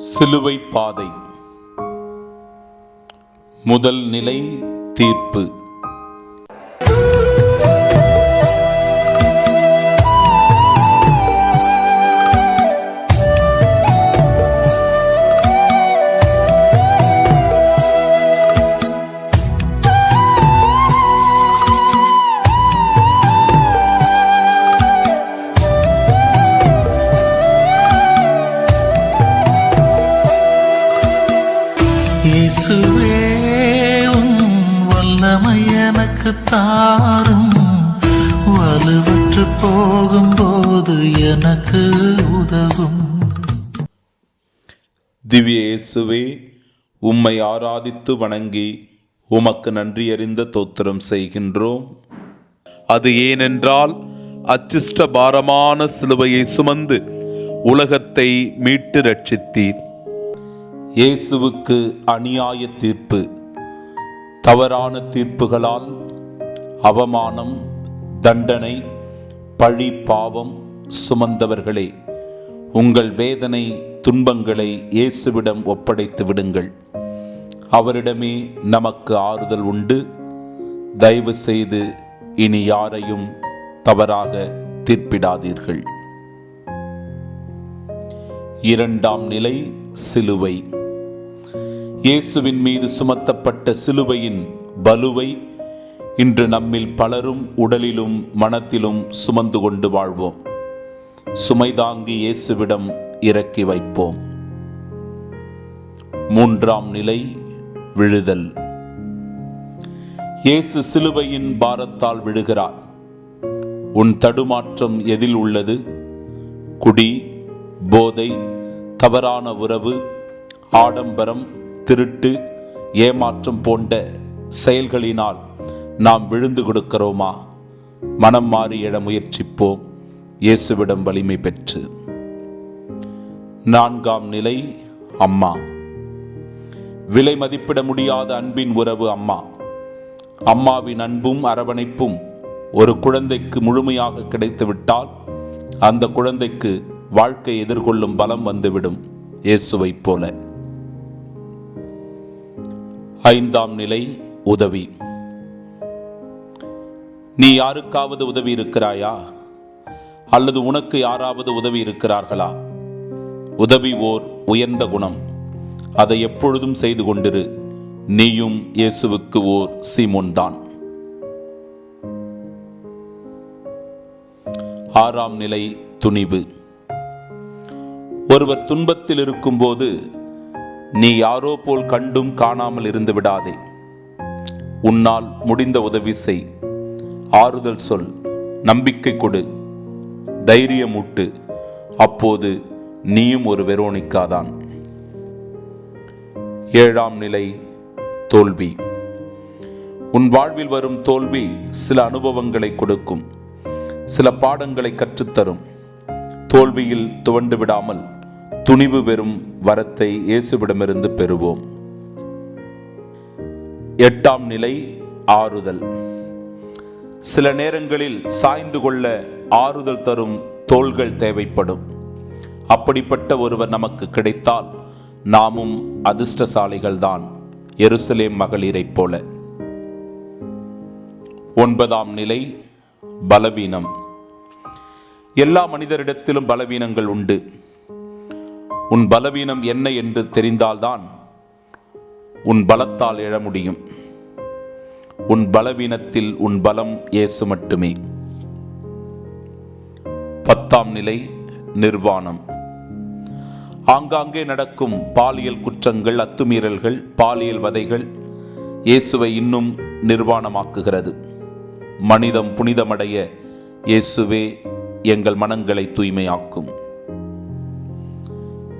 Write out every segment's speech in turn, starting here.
சிலுவை பாதை. முதல் நிலை தீர்ப்பு. இயேசுவே உம் வல்லமை எனக்கு தாரும், வலுவற்று போகும்போது எனக்கு உதவும். திவ்ய இயேசுவே, உம்மை ஆராதித்து வணங்கி உமக்கு நன்றியறிந்த தோத்திரம் செய்கின்றோம். அது ஏனென்றால் அச்சிஷ்ட பாரமான சிலுவையை சுமந்து உலகத்தை மீட்டு ரட்சித்தீர். இயேசுவுக்கு அநியாய தீர்ப்பு, தவறான தீர்ப்புகளால் அவமானம், தண்டனை, பழி, பாவம் சுமந்தவர்களே, உங்கள் வேதனை துன்பங்களை இயேசுவிடம் ஒப்படைத்து விடுங்கள். அவரிடமே நமக்கு ஆறுதல் உண்டு. தயவு செய்து இனி யாரையும் தவறாக தீர்ப்பிடாதீர்கள். இரண்டாம் நிலை சிலுவை. இயேசுவின் மீது சுமத்தப்பட்ட சிலுவையின் பலுவை இன்று நம்மில் பலரும் உடலிலும் மனத்திலும் சுமந்து கொண்டு வாழ்வோம். சுமைதாங்கி இயேசுவிடம் இறக்கி வைப்போம். மூன்றாம் நிலை விழுதல். இயேசு சிலுவையின் பாரத்தால் விழுகிறார். உன் தடுமாற்றம் எதில் உள்ளது? குடி, போதை, தவறான உறவு, ஆடம்பரம், திருட்டு, ஏமாற்றம் போன்ற செயல்களினால் நாம் விழுந்து கொடுக்கிறோமா? மனம் மாறி எழ முயற்சிப்போம், இயேசுவிடம் வலிமை பெற்று. நான்காம் நிலை அம்மா. விலை மதிப்பிட முடியாத அன்பின் உறவு அம்மா. அம்மாவின் அன்பும் அரவணைப்பும் ஒரு குழந்தைக்கு முழுமையாக கிடைத்துவிட்டால் அந்த குழந்தைக்கு வாழ்க்கை எதிர்கொள்ளும் பலம் வந்துவிடும், இயேசுவை போல. ஐந்தாம் நிலை உதவி. நீ யாருக்காவது உதவி இருக்கிறாயா? அல்லது உனக்கு யாராவது உதவி இருக்கிறார்களா? உதவி ஓர் உயர்ந்த குணம். அதை எப்பொழுதும் செய்து கொண்டிரு. நீயும் இயேசுவுக்கு ஓர் சீமோன் தான். ஆறாம் நிலை துணிவு. ஒருவர் துன்பத்தில் இருக்கும்போது நீ யாரோ போல் கண்டும் காணாமல் இருந்து விடாதே. உன்னால் முடிந்த உதவி செய். ஆறுதல் சொல், நம்பிக்கை கொடு, தைரியமூட்டு. அப்போது நீயும் ஒரு வெரோனிக்காதான். ஏழாம் நிலை தோல்வி. உன் வாழ்வில் வரும் தோல்வி சில அனுபவங்களை கொடுக்கும், சில பாடங்களை கற்றுத்தரும். தோல்வியில் துவண்டு விடாமல் துணிவு பெறும் வரத்தை இயேசுவிடமிருந்து பெறுவோம். எட்டாம் நிலை ஆறுதல். சில நேரங்களில் சாய்ந்து கொள்ள ஆறுதல் தரும் தோள்கள் தேவைப்படும். அப்படிப்பட்ட ஒருவர் நமக்கு கிடைத்தால் நாமும் அதிர்ஷ்டசாலிகள்தான், எருசலேம் மகளிரைப் போல. ஒன்பதாம் நிலை பலவீனம். எல்லா மனிதரிடத்திலும் பலவீனங்கள் உண்டு. உன் பலவீனம் என்ன என்று தெரிந்தால்தான் உன் பலத்தால் எழ முடியும். உன் பலவீனத்தில் உன் பலம் இயேசு மட்டுமே. பத்தாம் நிலை நிர்வாணம். ஆங்காங்கே நடக்கும் பாலியல் குற்றங்கள், அத்துமீறல்கள், பாலியல் வதைகள் இயேசுவை இன்னும் நிர்வாணமாக்குகிறது. மனிதம் புனிதமடைய இயேசுவே எங்கள் மனங்களை தூய்மையாக்கும்.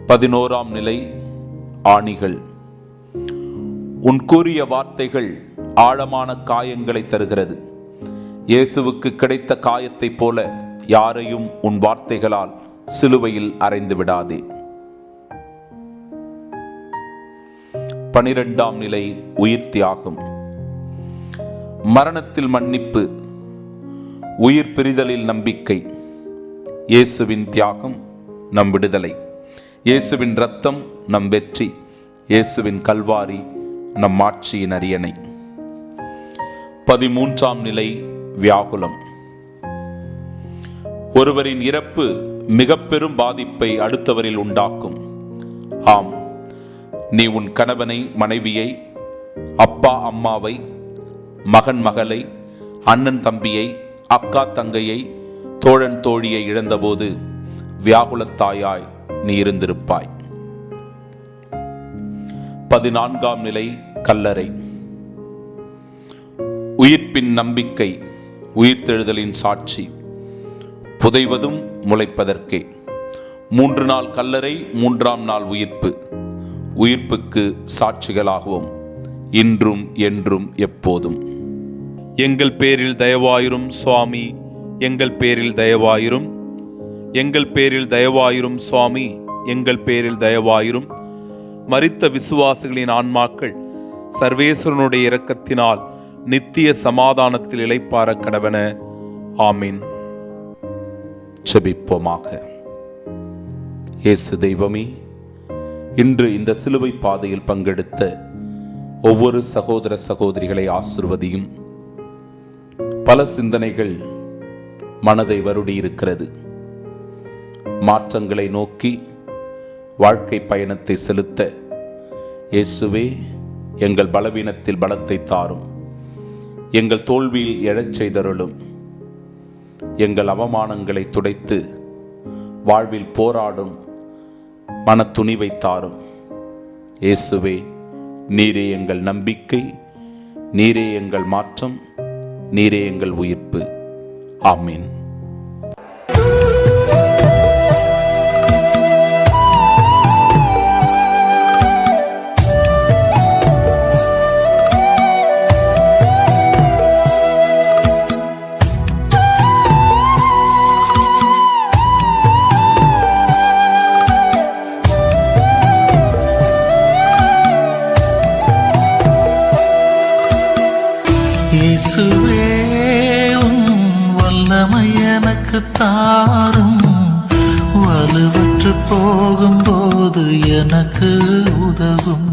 11ஆம் நிலை ஆணிகள். உன் கூறிய வார்த்தைகள் ஆழமான காயங்களை தருகிறது. இயேசுவுக்கு கிடைத்த காயத்தைப் போல யாரையும் உன் வார்த்தைகளால் சிலுவையில் அறைந்து விடாதே. 12ஆம் நிலை உயிர் தியாகம். மரணத்தில் மன்னிப்பு, உயிர் பிரிதலில் நம்பிக்கை. இயேசுவின் தியாகம் நம் விடுதலை. இயேசுவின் இரத்தம் நம் வெற்றி, இயேசுவின் கல்வாரி நம் ஆட்சியின் அரியணை. 13ஆம் நிலை வியாகுலம். ஒருவரின் இறப்பு மிக பெரும் பாதிப்பை அடுத்தவரில் உண்டாக்கும். ஆம், நீ உன் கணவனை, மனைவியை, அப்பா அம்மாவை, மகன் மகளை, அண்ணன் தம்பியை, அக்கா தங்கையை, தோழன் தோழியை இழந்தபோது வியாகுலத்தாயாய் நீ இருந்திருப்பாய். 14ஆம் நிலை கல்லறை. உயிர்ப்பின் நம்பிக்கை, உயிர்த்தெழுதலின் சாட்சி, புதைவதும் முளைப்பதற்கே. 3 நாள் கல்லறை, 3ஆம் நாள் உயிர்ப்பு. உயிர்ப்புக்கு சாட்சிகளாகவும் இன்றும் என்றும் எப்போதும். எங்கள் பேரில் தயவாயிரும் சுவாமி, எங்கள் பேரில் தயவாயிரும், எங்கள் பேரில் தயவாயிரும் சுவாமி, எங்கள் பேரில் தயவாயிரும். மரித்த விசுவாசிகளின் ஆன்மாக்கள் சர்வேஸ்வரனுடைய இரக்கத்தினால் நித்திய சமாதானத்தில் இளைப்பாற கடவன. ஆமீன். செபிப்போமாக. இயேசு தெய்வமே, இன்று இந்த சிலுவை பாதையில் பங்கெடுத்த ஒவ்வொரு சகோதர சகோதரிகளை ஆசிர்வதியும். பல சிந்தனைகள் மனதை வருடி இருக்கிறது. மாற்றங்களை நோக்கி வாழ்க்கை பயணத்தை செலுத்த இயேசுவே எங்கள் பலவீனத்தில் பலத்தை தாரும், எங்கள் தோல்வியில் எழச் செய்தருளும், எங்கள் அவமானங்களை துடைத்து வாழ்வில் போராடும் மன துணிவை தாரும். இயேசுவே, நீரே எங்கள் நம்பிக்கை, நீரே எங்கள் மாற்றம், நீரே எங்கள் உயிர்ப்பு. ஆமீன். இயேசுவே உம் வல்லமை எனக்கு தாரும், வலுவற்று போகும்போது எனக்கு உதவும்.